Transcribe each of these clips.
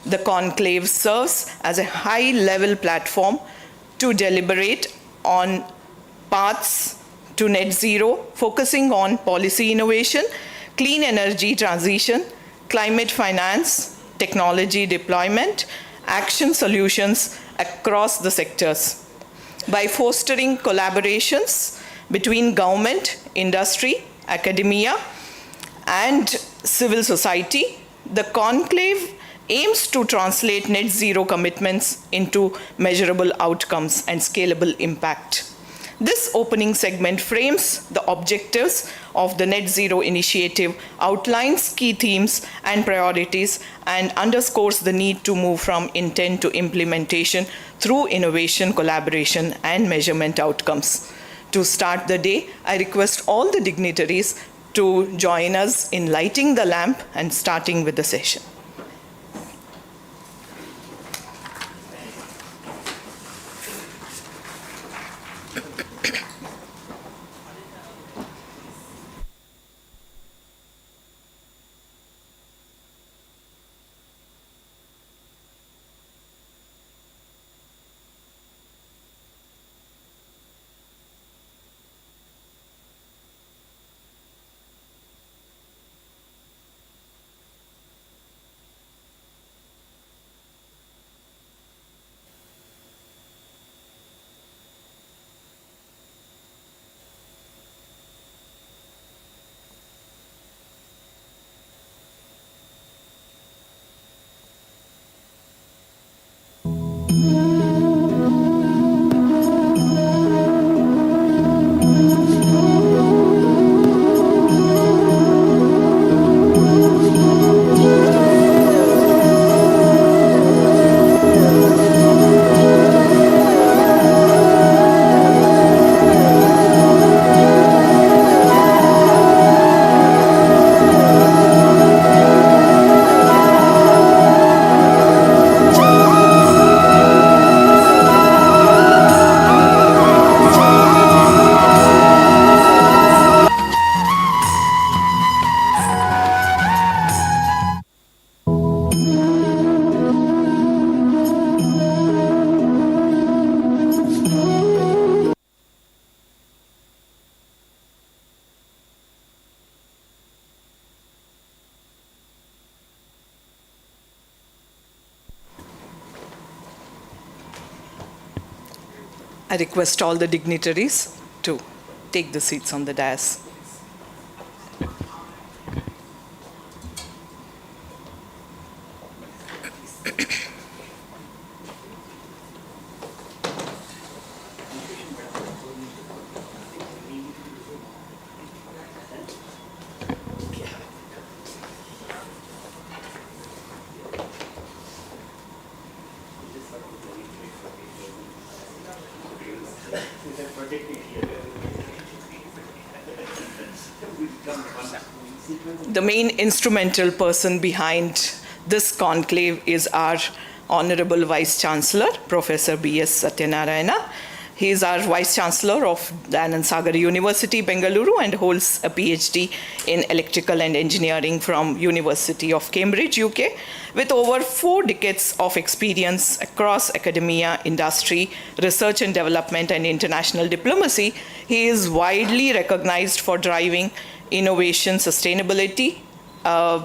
The conclave serves as a high-level platform to deliberate on paths to net zero, focusing on policy innovation, clean energy transition, climate finance, technology deployment, action solutions across the sectors. By fostering collaborations between government, industry, academia, and civil society, the conclave aims to translate net zero commitments into measurable outcomes and scalable impact. This opening segment frames the objectives of the Net Zero Initiative, outlines key themes and priorities, and underscores the need to move from intent to implementation through innovation, collaboration, and measurement outcomes. To start the day, I request all the dignitaries to join us in lighting the lamp and starting with the session. I request all the dignitaries to take the seats on the dais. The main instrumental person behind this conclave is our Honorable Vice Chancellor, Professor B.S. Satyanarayana. He is our Vice Chancellor of Dayananda Sagar University, Bengaluru, and holds a PhD in Electrical and Engineering from University of Cambridge, UK. With over 4 decades of experience across academia, industry, research and development, and international diplomacy, he is widely recognized for driving innovation, sustainability,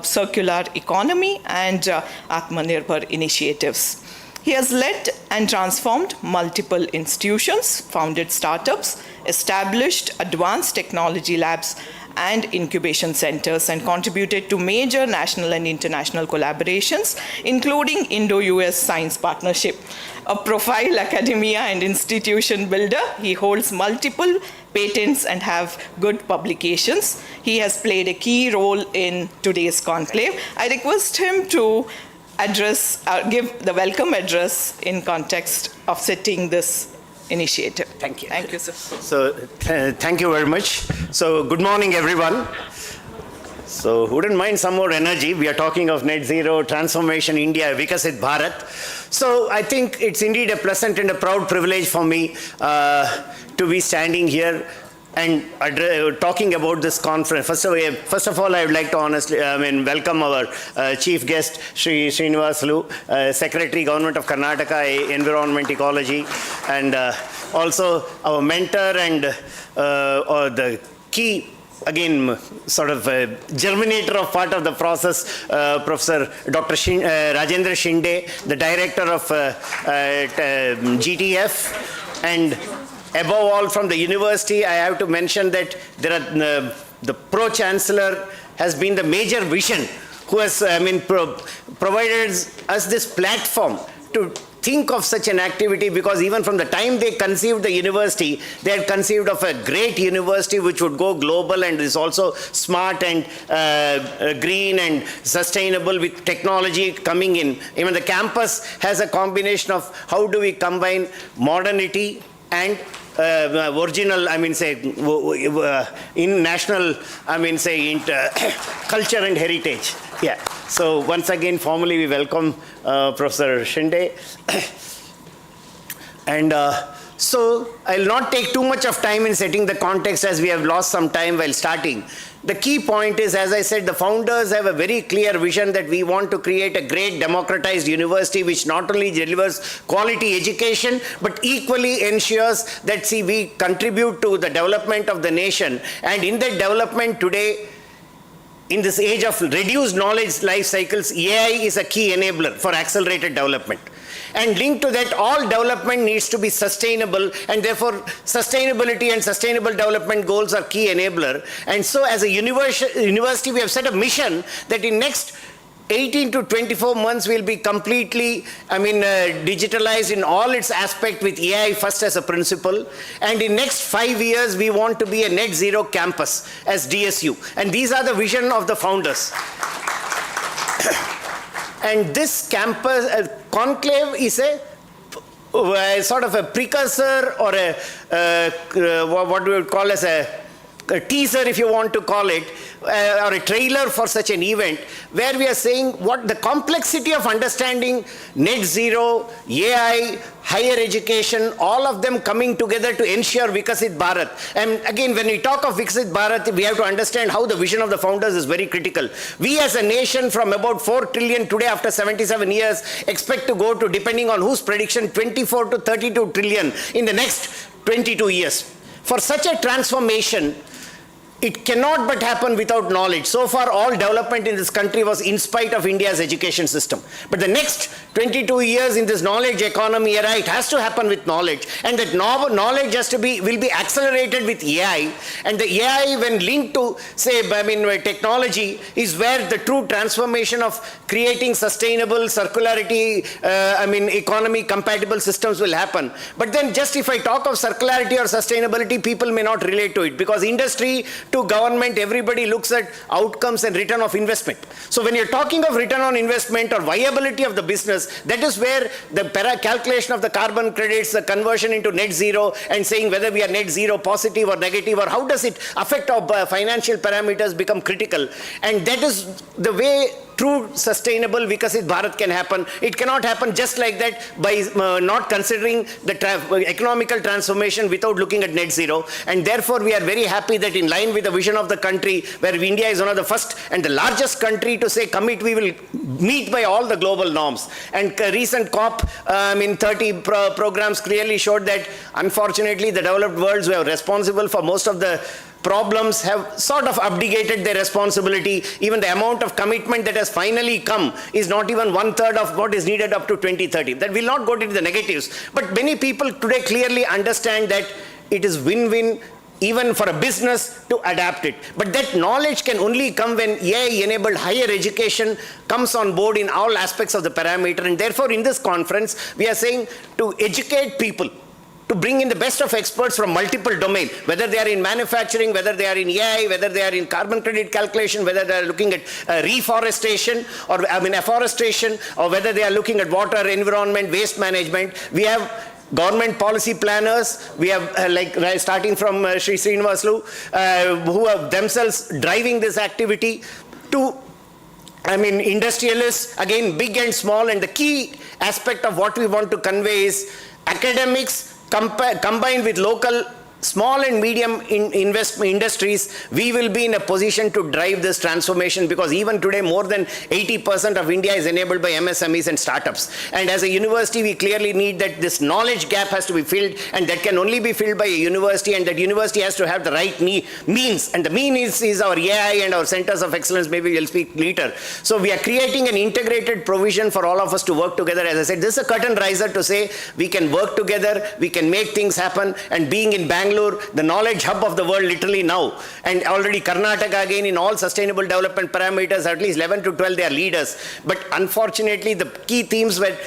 circular economy, and Atmanirbhar initiatives. He has led and transformed multiple institutions, founded startups, established advanced technology labs and incubation centers, and contributed to major national and international collaborations, including Indo-US Science Partnership. A profile academia and institution builder, he holds multiple patents and have good publications. He has played a key role in today's conclave. I request him to give the welcome address in context of setting this initiative. Thank you. Thank you, sir. So, thank you very much. So, good morning, everyone. So, wouldn't mind some more energy. We are talking of net zero, transformation, India, Vikasit Bharat. So, I think it's indeed a pleasant and a proud privilege for me to be standing here and talking about this conference. First of all, I would like to welcome our chief guest, Sri Srinivasulu, Secretary, Government of Karnataka, Environment Ecology, and also our mentor and or the key, again, sort of germinator of part of the process, Professor Dr. Rajendra Shinde, the director of GTF, and above all, from the university, I have to mention that there are the pro-chancellor has been the major vision, who has provided us this platform to think of such an activity, because even from the time they conceived the university, they had conceived of a great university which would go global and is also smart and green and sustainable, with technology coming in. Even the campus has a combination of how do we combine modernity and original, in national, culture and heritage. Yeah. So once again, formally we welcome Professor Shinde. And so I'll not take too much of time in setting the context, as we have lost some time while starting. The key point is, as I said, the founders have a very clear vision that we want to create a great democratized university which not only delivers quality education, but equally ensures that, we contribute to the development of the nation. And in that development today, in this age of reduced knowledge life cycles, AI is a key enabler for accelerated development. And linked to that, all development needs to be sustainable, and therefore sustainability and sustainable development goals are key enabler. And so as a university, we have set a mission that in next 18 to 24 months will be completely, digitalized in all its aspect with AI first as a principle. And in next 5 years, we want to be a net zero campus as DSU. And these are the vision of the founders. And this campus conclave is a sort of a precursor, or what we would call as a teaser, if you want to call it, or a trailer for such an event, where we are saying what the complexity of understanding net zero, AI, higher education, all of them coming together to ensure Vikasit Bharat. And again, when we talk of Vikasit Bharat, we have to understand how the vision of the founders is very critical. We as a nation, from about 4 trillion today after 77 years, expect to go to, depending on whose prediction, 24 to 32 trillion in the next 22 years. For such a transformation, it cannot but happen without knowledge. So far, all development in this country was in spite of India's education system. But the next 22 years in this knowledge economy era, it has to happen with knowledge. And that knowledge will be accelerated with AI. And the AI, when linked to, technology, is where the true transformation of creating sustainable circularity, economy compatible systems will happen. But then just if I talk of circularity or sustainability, people may not relate to it, because industry to government, everybody looks at outcomes and return of investment. So when you're talking of return on investment or viability of the business, that is where the calculation of the carbon credits, the conversion into net zero, and saying whether we are net zero positive or negative, or how does it affect our financial parameters, become critical. And that is the way true sustainable Vikasit Bharat can happen. It cannot happen just like that by not considering the economical transformation without looking at net zero. And therefore, we are very happy that in line with the vision of the country, where India is one of the first and the largest country to say, we will meet by all the global norms. And recent COP 30 programs clearly showed that, unfortunately, the developed worlds were responsible for most of the problems have sort of abdicated their responsibility. Even the amount of commitment that has finally come is not even 1/3 of what is needed up to 2030. That will not go into the negatives. But many people today clearly understand that it is win-win even for a business to adapt it. But that knowledge can only come when AI-enabled higher education comes on board in all aspects of the parameter. And therefore, in this conference, we are saying to educate people, to bring in the best of experts from multiple domains, whether they are in manufacturing, whether they are in AI, whether they are in carbon credit calculation, whether they are looking at reforestation or afforestation, or whether they are looking at water, environment, waste management. We have government policy planners. We have starting from Sri Srinivasulu, who are themselves driving this activity, to industrialists, again, big and small. And the key aspect of what we want to convey is academics combined with local small and medium industries, we will be in a position to drive this transformation, because even today more than 80% of India is enabled by MSMEs and startups. And as a university, we clearly need that this knowledge gap has to be filled, and that can only be filled by a university, and that university has to have the right means. And the means is our AI and our centers of excellence. Maybe we'll speak later. So we are creating an integrated provision for all of us to work together. As I said, this is a curtain riser to say we can work together, we can make things happen. And being in Bangalore, the knowledge hub of the world literally now, and already Karnataka again in all sustainable development parameters, at least 11 to 12 they are leaders. But unfortunately the key themes were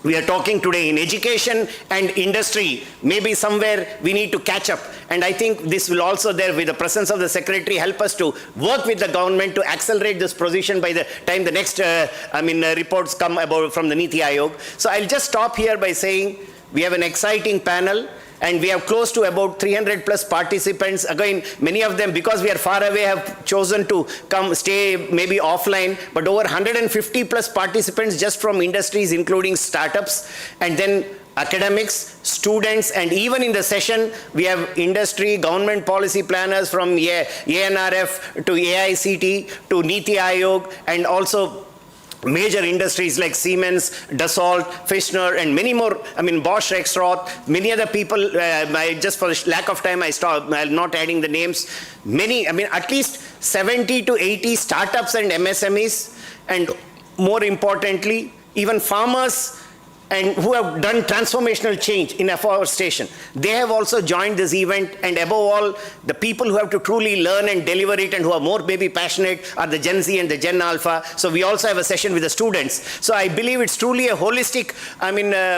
we are talking today in education and industry, maybe somewhere we need to catch up. And I think this will also, there with the presence of the secretary, help us to work with the government to accelerate this position by the time the next reports come about from the Niti Aayog. So I'll just stop here by saying we have an exciting panel, and we have close to about 300 plus participants. Again, many of them, because we are far away, have chosen to stay maybe offline, but over 150 plus participants just from industries, including startups, and then academics, students, and even in the session, we have industry, government policy planners from ANRF to AICT to Niti Aayog, and also major industries like Siemens, Dassault, Fischner, and many more. I mean, Bosch, Rexroth, many other people. Just for lack of time, I'm not adding the names. Many, I mean, at least 70 to 80 startups and MSMEs, and more importantly, even farmers and who have done transformational change in afforestation. They have also joined this event, and above all, the people who have to truly learn and deliver it and who are more maybe passionate are the Gen Z and the Gen Alpha. So we also have a session with the students. So I believe it's truly a holistic,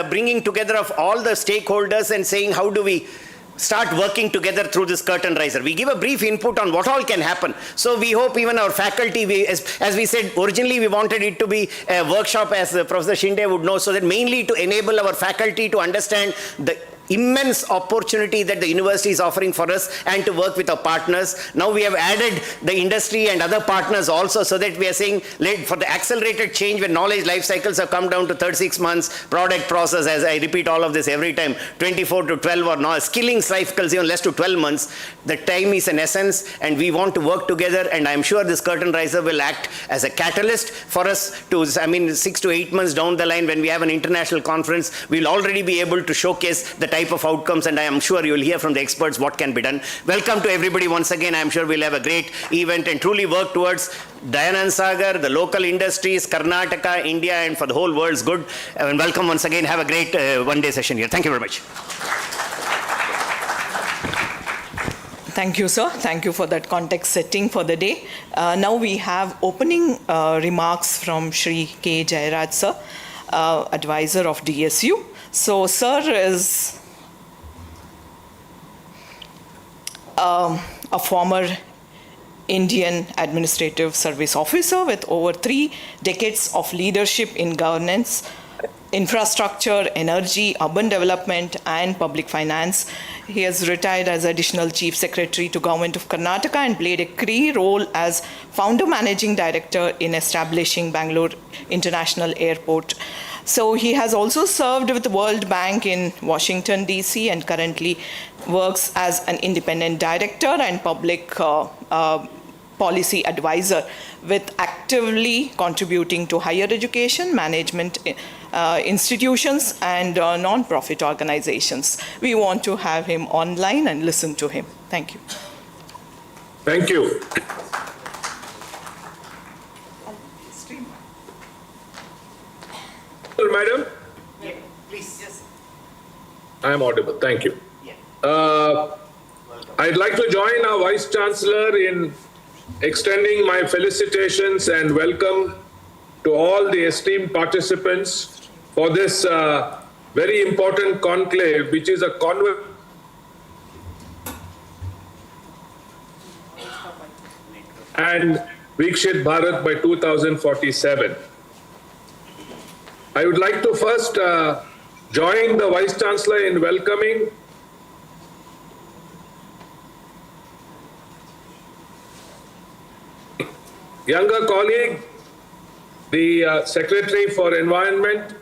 bringing together of all the stakeholders and saying how do we start working together through this curtain riser. We give a brief input on what all can happen. So we hope even our faculty, as we said, originally we wanted it to be a workshop, as Professor Shinde would know, so that mainly to enable our faculty to understand the immense opportunity that the university is offering for us and to work with our partners. Now we have added the industry and other partners also, so that we are saying for the accelerated change when knowledge life cycles have come down to 36 months, product process, as I repeat all of this every time, 24 to 12 or not, skilling cycles even less to 12 months. The time is an essence, and we want to work together, and I'm sure this curtain riser will act as a catalyst for us to, 6 to 8 months down the line when we have an international conference, we'll already be able to showcase the type of outcomes, and I am sure you'll hear from the experts what can be done. Welcome to everybody once again. I'm sure we'll have a great event and truly work towards Dayananda, Sagar, the local industries, Karnataka, India, and for the whole world's good. And welcome once again. Have a great one-day session here. Thank you very much. Thank you, sir. Thank you for that context setting for the day. Now we have opening remarks from Shri K. Jairaj, sir, advisor of DSU. So, sir is a former Indian Administrative Service officer with over 3 decades of leadership in governance, infrastructure, energy, urban development, and public finance. He has retired as additional chief secretary to Government of Karnataka and played a key role as founder managing director in establishing Bangalore International Airport. So he has also served with the World Bank in Washington, D.C. and currently works as an independent director and public policy advisor, with actively contributing to higher education, management institutions, and non-profit organizations. We want to have him online and listen to him. Thank you. Thank you. Madam? Yeah, please. Yes. I am audible. Thank you. I'd like to join our Vice Chancellor in extending my felicitations and welcome to all the esteemed participants for this very important conclave, which is a and Vikshit Bharat by 2047. I would like to first join the Vice Chancellor in welcoming younger colleague, the Secretary for Environment,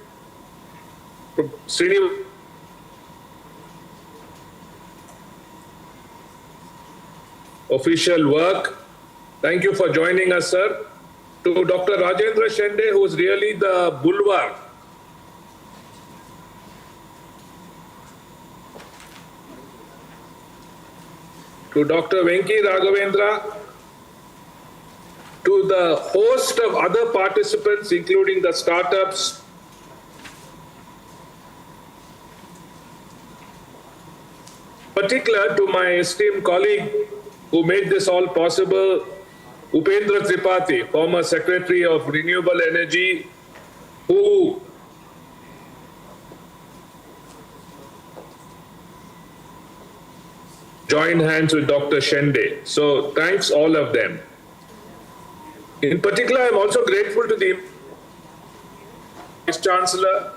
official work. Thank you for joining us, sir. To Dr. Rajendra Shende, who is really the bulwark to Dr. Venki Raghavendra, to the host of other participants, including the startups, particular to my esteemed colleague who made this all possible, Upendra Tripathi, former Secretary of Renewable Energy, who joined hands with Dr. Shende. So thanks all of them. In particular, I'm also grateful to the Vice Chancellor,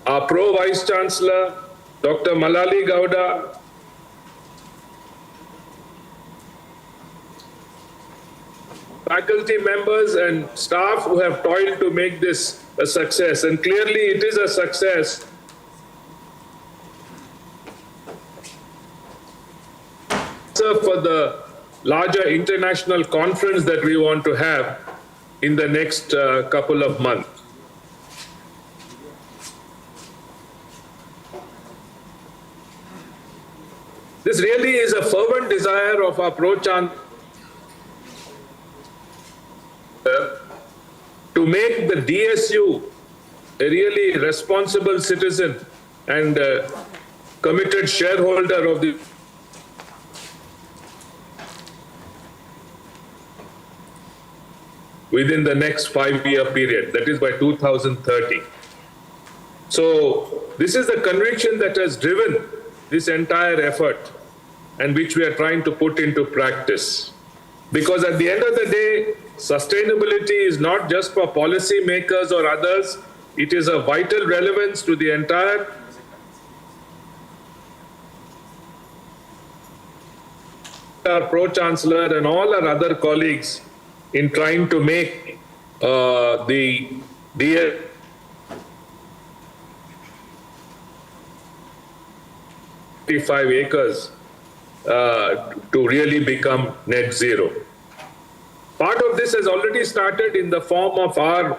our Pro Vice Chancellor, Dr. Malali Gowda, faculty members and staff who have toiled to make this a success. And clearly it is a success. For the larger international conference that we want to have in the next couple of months. This really is a fervent desire of our Pro-Chancellor to make the DSU a really responsible citizen and committed shareholder of the within the next 5-year period, that is by 2030. So this is the conviction that has driven this entire effort and which we are trying to put into practice. Because at the end of the day, sustainability is not just for policy makers or others, it is of vital relevance to the entire our Pro-Chancellor and all our other colleagues in trying to make the DL 55 acres to really become net zero. Part of this has already started in the form of our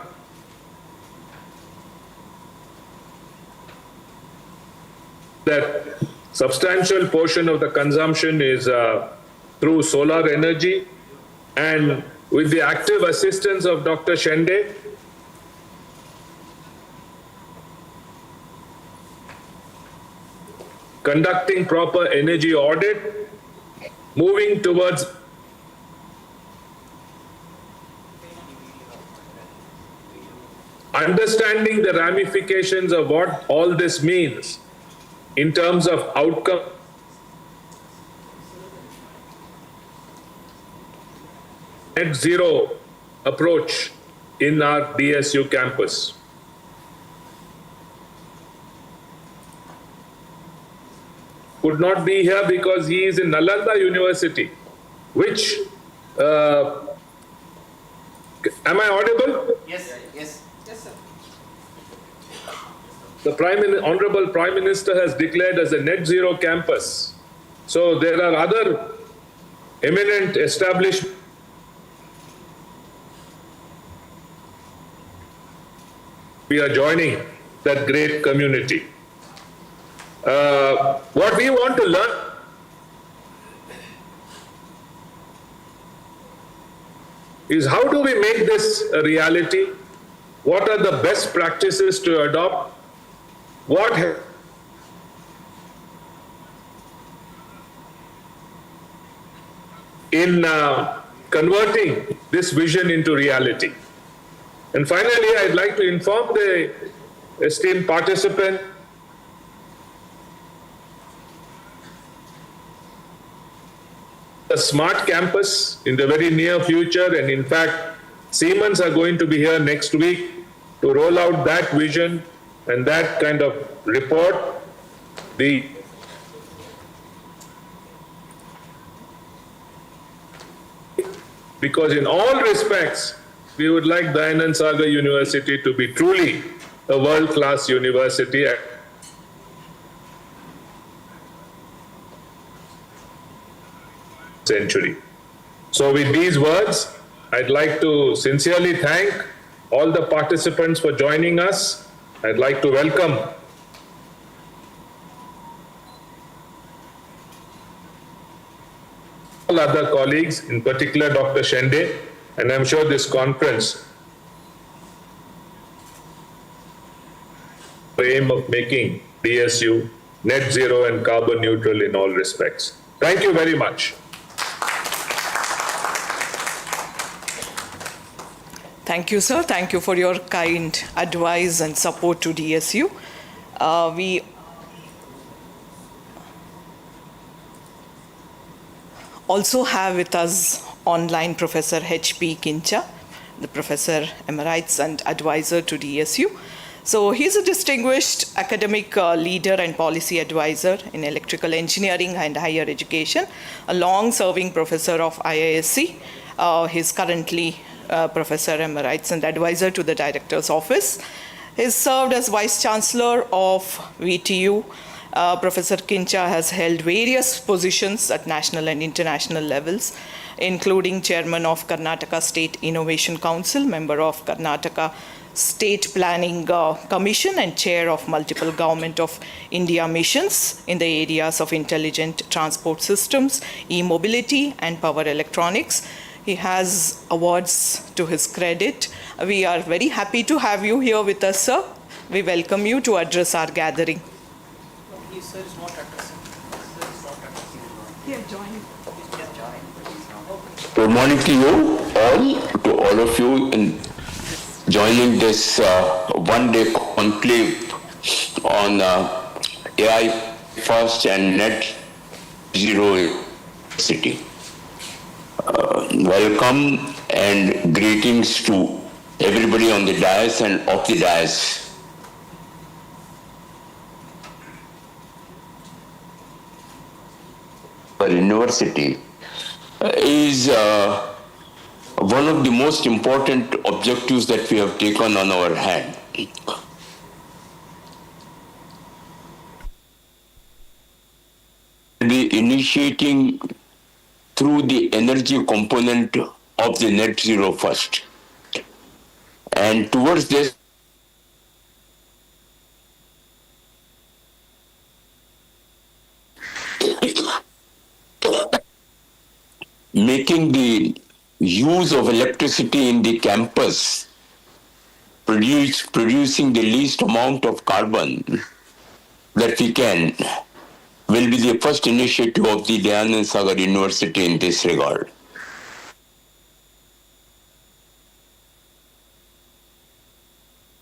that substantial portion of the consumption is through solar energy, and with the active assistance of Dr. Shende, conducting proper energy audit, moving towards understanding the ramifications of what all this means in terms of outcome. Net zero approach in our DSU campus. Could not be here because he is in Nalanda University, which, am I audible? Yes, yes. Yes, sir. The Honorable Prime Minister has declared as a net zero campus. So there are other eminent establishments we are joining that great community. What we want to learn is how do we make this a reality? What are the best practices to adopt? What in converting this vision into reality? And finally, I'd like to inform the esteemed participant a smart campus in the very near future, and in fact, Siemens are going to be here next week to roll out that vision and that kind of report. Because in all respects, we would like Dayananda Sagar University to be truly a world-class university. Century. So with these words, I'd like to sincerely thank all the participants for joining us. I'd like to welcome all other colleagues, in particular Dr. Shende, and I'm sure this conference aim of making DSU net zero and carbon neutral in all respects. Thank you very much. Thank you, sir. Thank you for your kind advice and support to DSU. We also have with us online Professor H.P. Kincha, the Professor Emeritus and Advisor to DSU. So he's a distinguished academic leader and policy advisor in electrical engineering and higher education, a long-serving professor of IISc. He's currently Professor Emeritus and Advisor to the Director's Office. He's served as Vice Chancellor of VTU. Professor Kincha has held various positions at national and international levels, including Chairman of Karnataka State Innovation Council, member of Karnataka State Planning Commission, and chair of multiple Government of India missions in the areas of intelligent transport systems, e-mobility, and power electronics. He has awards to his credit. We are very happy to have you here with us, sir. We welcome you to address our gathering. Sir is not addressing. Sir is not addressing. Yeah, join. Good morning to you all of you in joining this one-day conclave on AI first and net zero city. Welcome and greetings to everybody on the dais and off the dais. Our university is one of the most important objectives that we have taken on our hand. Be initiating through the energy component of the net zero first. And towards this, making the use of electricity in the campus producing the least amount of carbon that we can will be the first initiative of the Dayananda and Sagar University in this regard.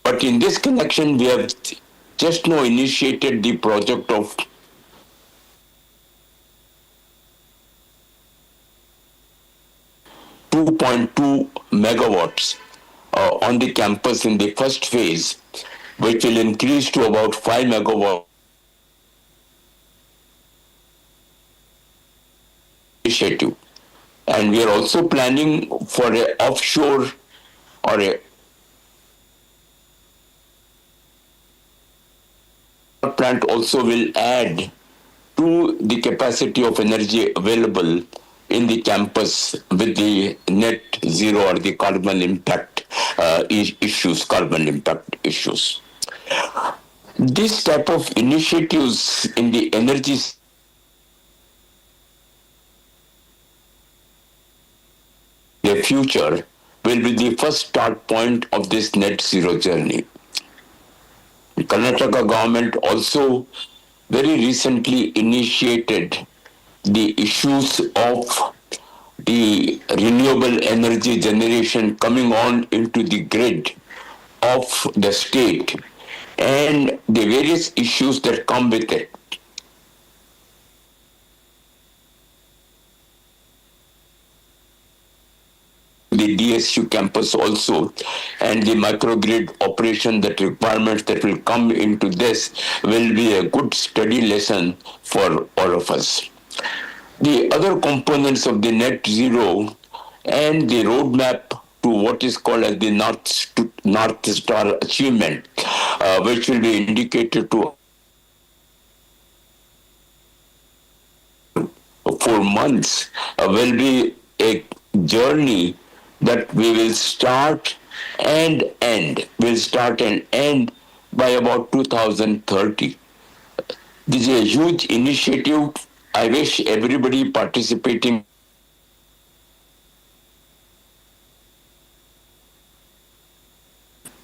But in this connection, we have just now initiated the project of 2.2 megawatts on the campus in the first phase, which will increase to about 5 megawatts initiative. And we are also planning for an offshore or a plant also will add to the capacity of energy available in the campus with the net zero or the carbon impact issues. This type of initiatives in the energy the future will be the first start point of this net zero journey. The Karnataka government also very recently initiated the issues of the renewable energy generation coming on into the grid of the state and the various issues that come with it. The DSU campus also, and the microgrid operation, that requirements that will come into this will be a good study lesson for all of us. The other components of the net zero and the roadmap to what is called as the North Star achievement, which will be indicated to 4 months, will be a journey that we will start and end. We'll start and end by about 2030. This is a huge initiative. I wish everybody participating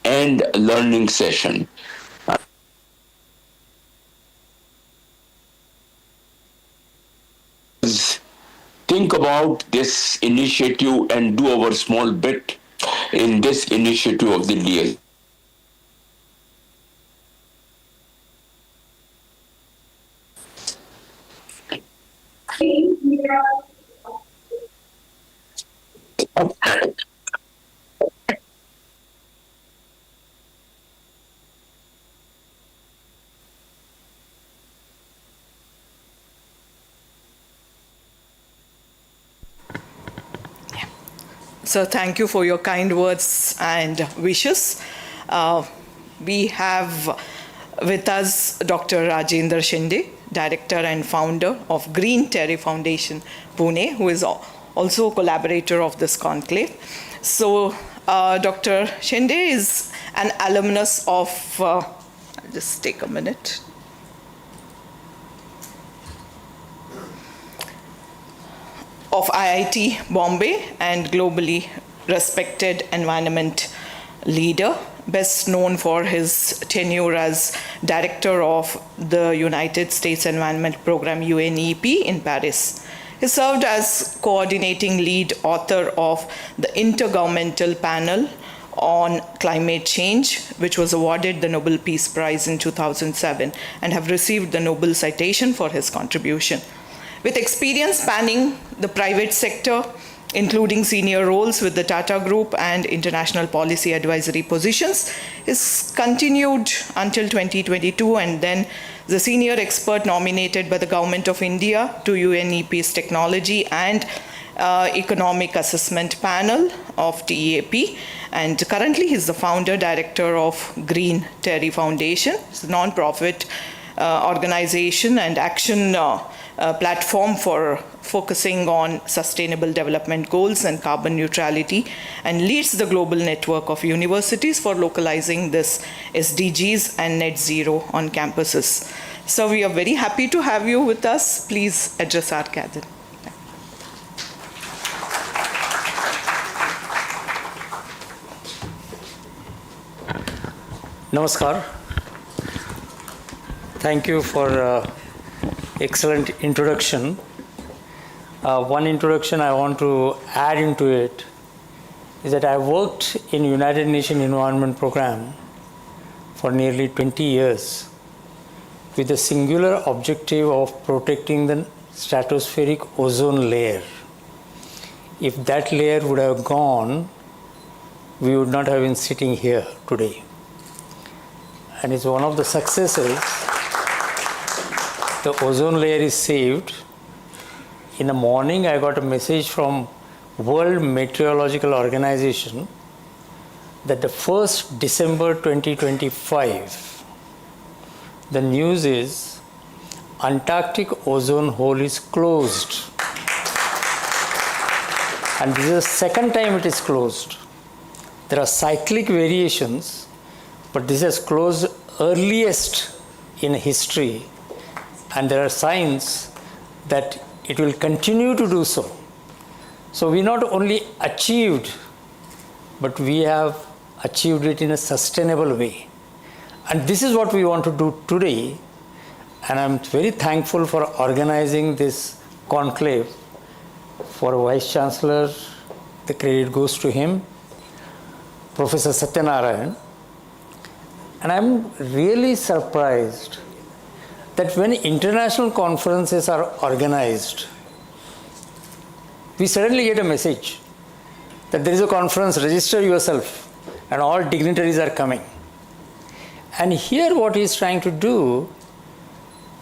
and learning session. Think about this initiative and do our small bit in this initiative of the DA. So thank you for your kind words and wishes. We have with us Dr. Rajendra Shinde, Director and Founder of Green Terry Foundation, Pune, who is also a collaborator of this conclave. So Dr. Shinde is an alumnus of, I'll just take a minute. Of IIT Bombay and globally respected environment leader, best known for his tenure as director of the United States Environment Program UNEP in Paris. He served as coordinating lead author of the Intergovernmental Panel on Climate Change, which was awarded the Nobel Peace Prize in 2007 and have received the Nobel citation for his contribution. With experience spanning the private sector, including senior roles with the Tata Group and international policy advisory positions, is continued until 2022 and then the senior expert nominated by the Government of India to UNEP's Technology and Economic Assessment Panel of TEAP, and currently he's the founder director of Green Terry Foundation. It's a non-profit organization and action platform for focusing on sustainable development goals and carbon neutrality, and leads the global network of universities for localizing this SDGs and net zero on campuses. So we are very happy to have you with us. Please address our gathering. Namaskar. Thank you for excellent introduction. One introduction I want to add into it is that I worked in United Nations Environment Program for nearly 20 years with the singular objective of protecting the stratospheric ozone layer. If that layer would have gone, we would not have been sitting here today. And it's one of the successes. The ozone layer is saved. In the morning, I got a message from World Meteorological Organization that the 1st December 2025, the news is Antarctic ozone hole is closed. And this is the second time it is closed. There are cyclic variations, but this has closed earliest in history. And there are signs that it will continue to do so. So we not only achieved, but we have achieved it in a sustainable way. And this is what we want to do today. And I'm very thankful for organizing this conclave. For Vice Chancellor, the credit goes to him, Professor Satyanarayan. And I'm really surprised that when international conferences are organized, we suddenly get a message that there is a conference, register yourself, and all dignitaries are coming. And here what he is trying to do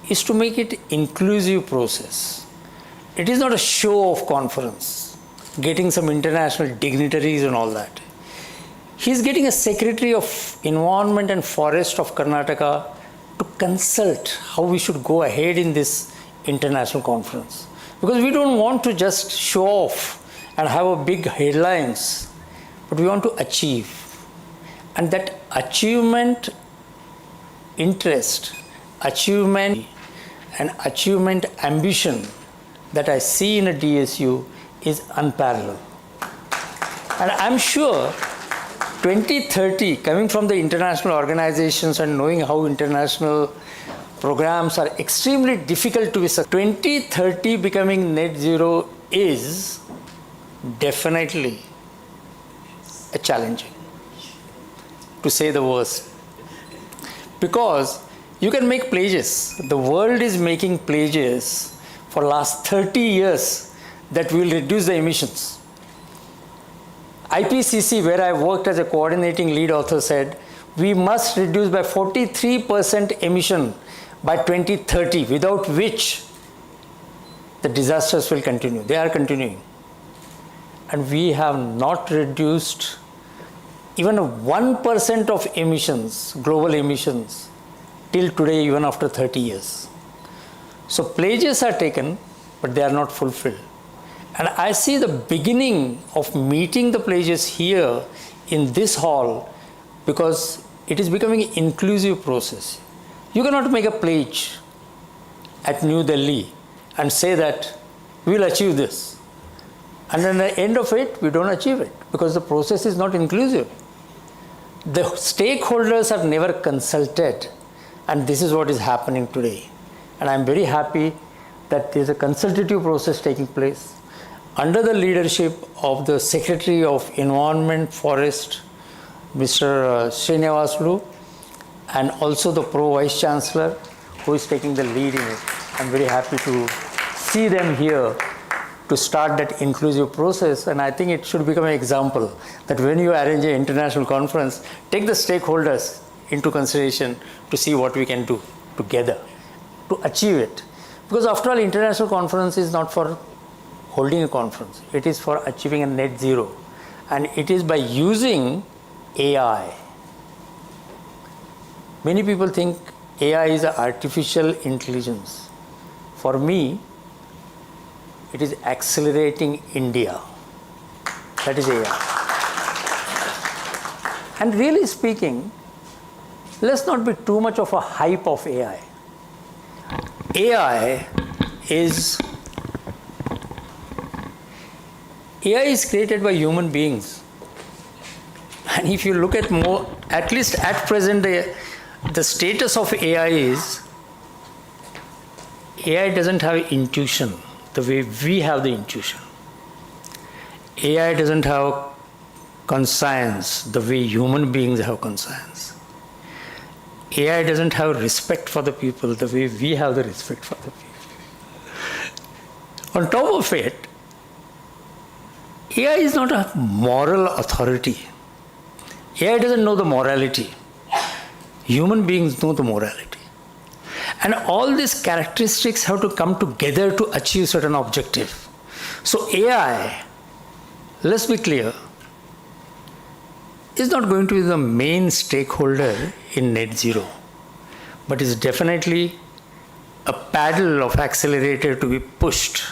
is to make it inclusive process. It is not a show-off conference, getting some international dignitaries and all that. He is getting a Secretary of Environment and Forest of Karnataka to consult how we should go ahead in this international conference. Because we don't want to just show off and have a big headlines, but we want to achieve. And that achievement interest, achievement and achievement ambition that I see in a DSU is unparalleled. And I'm sure 2030, coming from the international organizations and knowing how international programs are extremely difficult to be successful, 2030 becoming net zero is definitely a challenging, to say the worst. Because you can make pledges. The world is making pledges for last 30 years that will reduce the emissions. IPCC, where I worked as a coordinating lead author, said we must reduce by 43% emission by 2030, without which the disasters will continue. They are continuing. And we have not reduced even 1% of emissions, global emissions, till today, even after 30 years. So pledges are taken, but they are not fulfilled. And I see the beginning of meeting the pledges here in this hall, because it is becoming an inclusive process. You cannot make a pledge at New Delhi and say that we will achieve this. And at the end of it, we don't achieve it because the process is not inclusive. The stakeholders have never consulted, and this is what is happening today. And I'm very happy that there's a consultative process taking place under the leadership of the Secretary of Environment, Forest, Mr. Srinivasulu, and also the Pro Vice Chancellor who is taking the lead in it. I'm very happy to see them here to start that inclusive process, and I think it should become an example that when you arrange an international conference, take the stakeholders into consideration to see what we can do together to achieve it. Because after all, international conference is not for holding a conference, it is for achieving a net zero, and it is by using AI. Many people think AI is artificial intelligence. For me, it is accelerating India. That is AI. And really speaking, let's not be too much of a hype of AI. AI is created by human beings. And if you look at more, at least at present, the status of AI is AI doesn't have intuition the way we have the intuition. AI doesn't have conscience the way human beings have conscience. AI doesn't have respect for the people the way we have the respect for the people. On top of it, AI is not a moral authority. AI doesn't know the morality. Human beings know the morality. And all these characteristics have to come together to achieve certain objective. So AI, let's be clear, is not going to be the main stakeholder in net zero, but is definitely a paddle of accelerator to be pushed.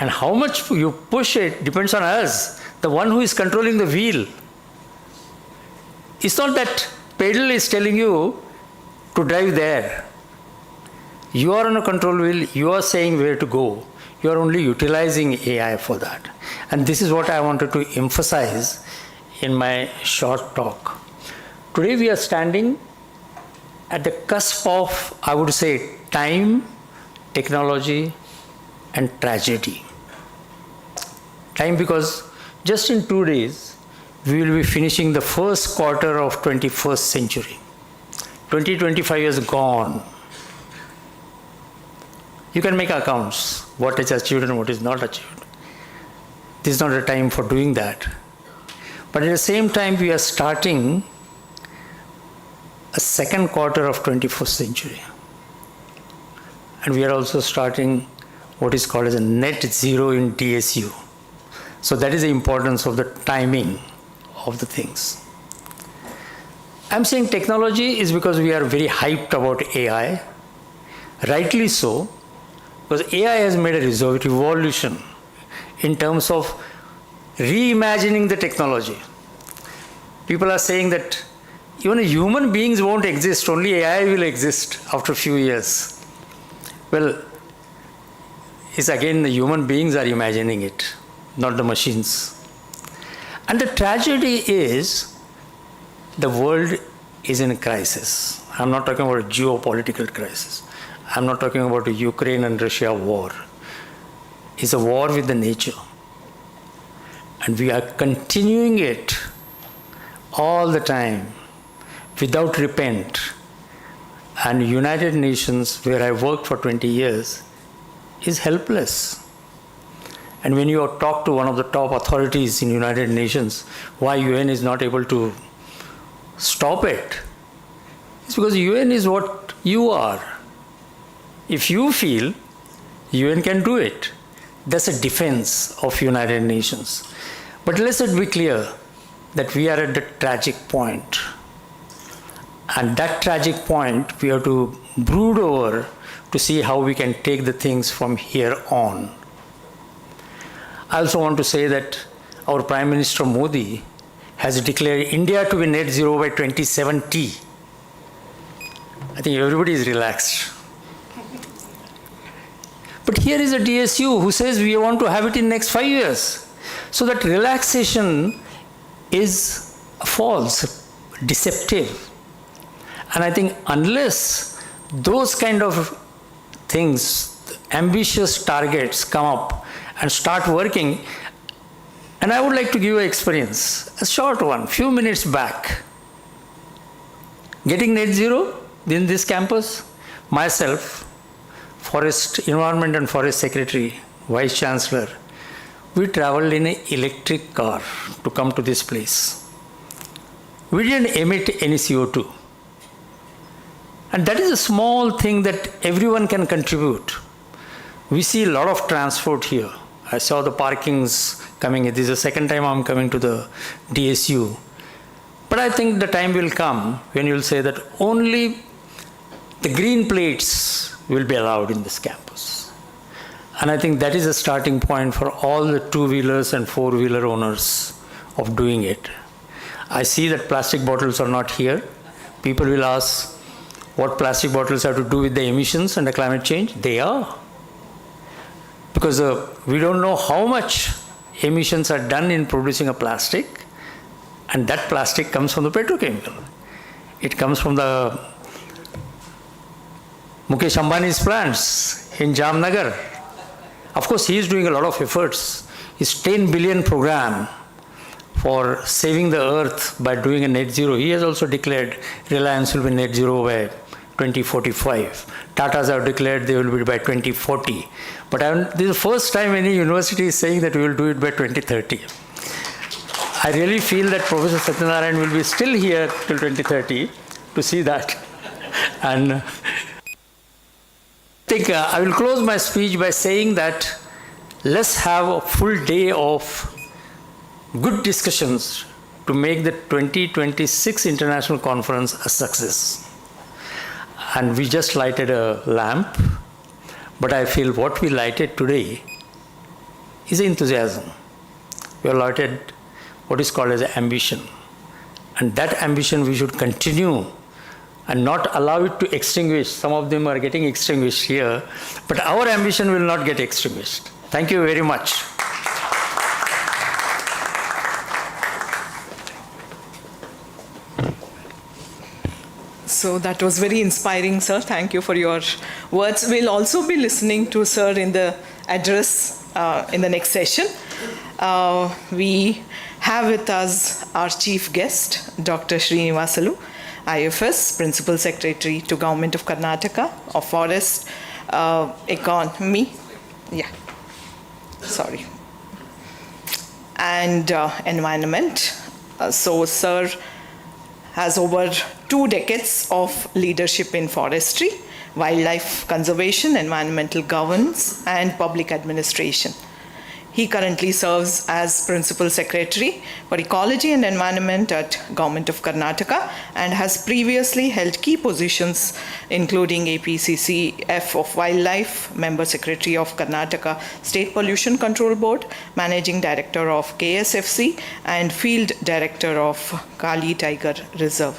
And how much you push it depends on us, the one who is controlling the wheel. It's not that pedal is telling you to drive there. You are on a control wheel, you are saying where to go. You are only utilizing AI for that. And this is what I wanted to emphasize in my short talk. Today we are standing at the cusp of, I would say, time, technology, and tragedy. Time because just in 2 days, we will be finishing the first quarter of 21st century. 2025 is gone. You can make accounts, what is achieved and what is not achieved. This is not a time for doing that. But at the same time, we are starting a second quarter of 21st century. And we are also starting what is called as a net zero in DSU. So that is the importance of the timing of the things. I'm saying technology is because we are very hyped about AI. Rightly so, because AI has made a revolution in terms of reimagining the technology. People are saying that even human beings won't exist, only AI will exist after a few years. Well, it's again the human beings are imagining it, not the machines. And the tragedy is the world is in a crisis. I'm not talking about a geopolitical crisis. I'm not talking about a Ukraine and Russia war. It's a war with the nature. And we are continuing it all the time without repent. And United Nations, where I worked for 20 years, is helpless. And when you talk to one of the top authorities in United Nations, why UN is not able to stop it, it's because UN is what you are. If you feel, UN can do it. That's a defense of United Nations. But let's be clear that we are at the tragic point. And that tragic point we have to brood over to see how we can take the things from here on. I also want to say that our Prime Minister Modi has declared India to be net zero by 2070. I think everybody is relaxed. But here is a DSU who says we want to have it in next 5 years. So that relaxation is false, deceptive. And I think unless those kind of things, ambitious targets come up and start working, and I would like to give you an experience, a short one, few minutes back. Getting net zero in this campus, myself, Forest, Environment and Forest Secretary, Vice Chancellor, we traveled in an electric car to come to this place. We didn't emit any CO2. And that is a small thing that everyone can contribute. We see a lot of transport here. I saw the parkings coming. This is the second time I'm coming to the DSU. But I think the time will come when you'll say that only the green plates will be allowed in this campus. And I think that is a starting point for all the two-wheelers and four-wheeler owners of doing it. I see that plastic bottles are not here. People will ask what plastic bottles have to do with the emissions and the climate change. They are. Because we don't know how much emissions are done in producing a plastic, and that plastic comes from the petrochemical. It comes from the Mukesh Ambani's plants in Jamnagar. Of course, he is doing a lot of efforts. His 10 billion program for saving the earth by doing a net zero, he has also declared Reliance will be net zero by 2045. Tatas have declared they will be by 2040. But this is the first time any university is saying that we will do it by 2030. I really feel that Professor Satyanarayan will be still here till 2030 to see that. And I think I will close my speech by saying that let's have a full day of good discussions to make the 2026 International Conference a success. And we just lighted a lamp, but I feel what we lighted today is enthusiasm. We have lighted what is called as ambition. And that ambition we should continue and not allow it to extinguish. Some of them are getting extinguished here, but our ambition will not get extinguished. Thank you very much. So that was very inspiring, sir. Thank you for your words. We'll also be listening to sir in the address in the next session. We have with us our chief guest, Dr. Srinivasalu, IFS, Principal Secretary to Government of Karnataka of Forest, Economy, and Environment. So sir has over 2 decades of leadership in forestry, wildlife conservation, environmental governance, and public administration. He currently serves as Principal Secretary for Ecology and Environment at Government of Karnataka and has previously held key positions including APCCF of Wildlife, Member Secretary of Karnataka State Pollution Control Board, Managing Director of KSFC and Field Director of Kali Tiger Reserve.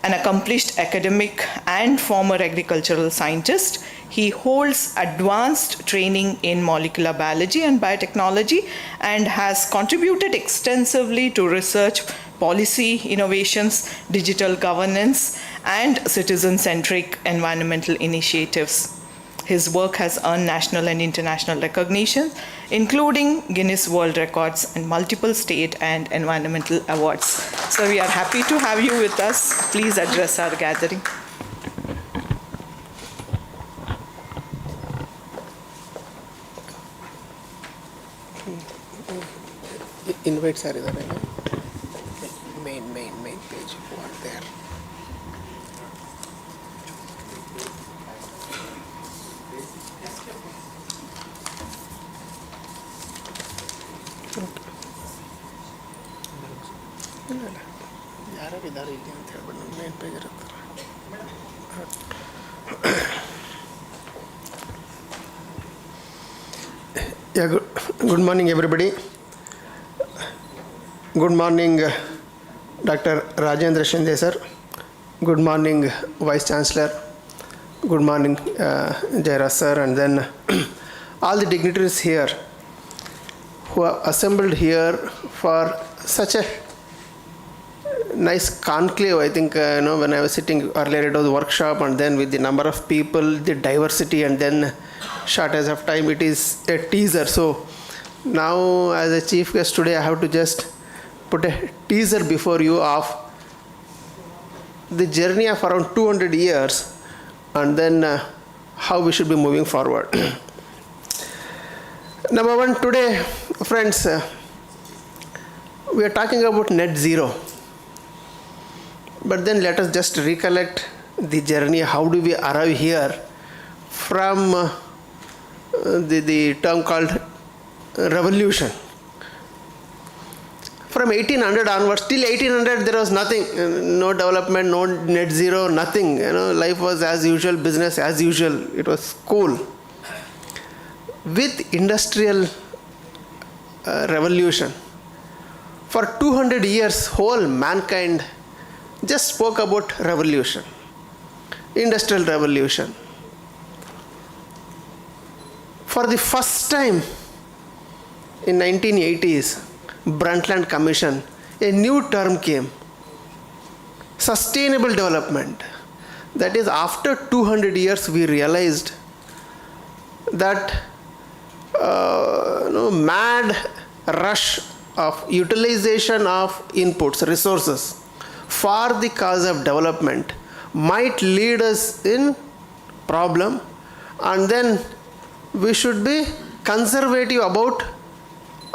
An accomplished academic and former agricultural scientist, he holds advanced training in molecular biology and biotechnology and has contributed extensively to research, policy innovations, digital governance, and citizen-centric environmental initiatives. His work has earned national and international recognition, including Guinness World Records and multiple state and environmental awards. So we are happy to have you with us. Please address our gathering. Invites are there. Main page. What there? ಯಾರು ಇದ್ದಾರೆ ಇಲ್ಲಿ ಅಂತ ಹೇಳ್ಬಿಟ್ಟು main page ಇರುತ್ತೆ. Yeah, good morning everybody. Good morning Dr. Rajendra Shinde sir. Good morning Vice Chancellor. Good morning Jairas sir, and then all the dignitaries here who are assembled here for such a nice conclave. I think when I was sitting earlier, it was a workshop, and then with the number of people, the diversity, and then shortage of time, it is a teaser. So now as a chief guest today, I have to just put a teaser before you of the journey of around 200 years, and then how we should be moving forward. Number one, today, friends, we are talking about net zero. But then let us just recollect the journey. How do we arrive here from the term called revolution? From 1800 onwards, till 1800 there was nothing, no development, no net zero, nothing. Life was as usual, business as usual. It was cool. With industrial revolution, for 200 years, whole mankind just spoke about revolution, industrial revolution. For the first time in 1980s, Brundtland Commission, a new term came, sustainable development. That is, after 200 years we realized that mad rush of utilization of inputs, resources, for the cause of development might lead us in problem, and then we should be conservative about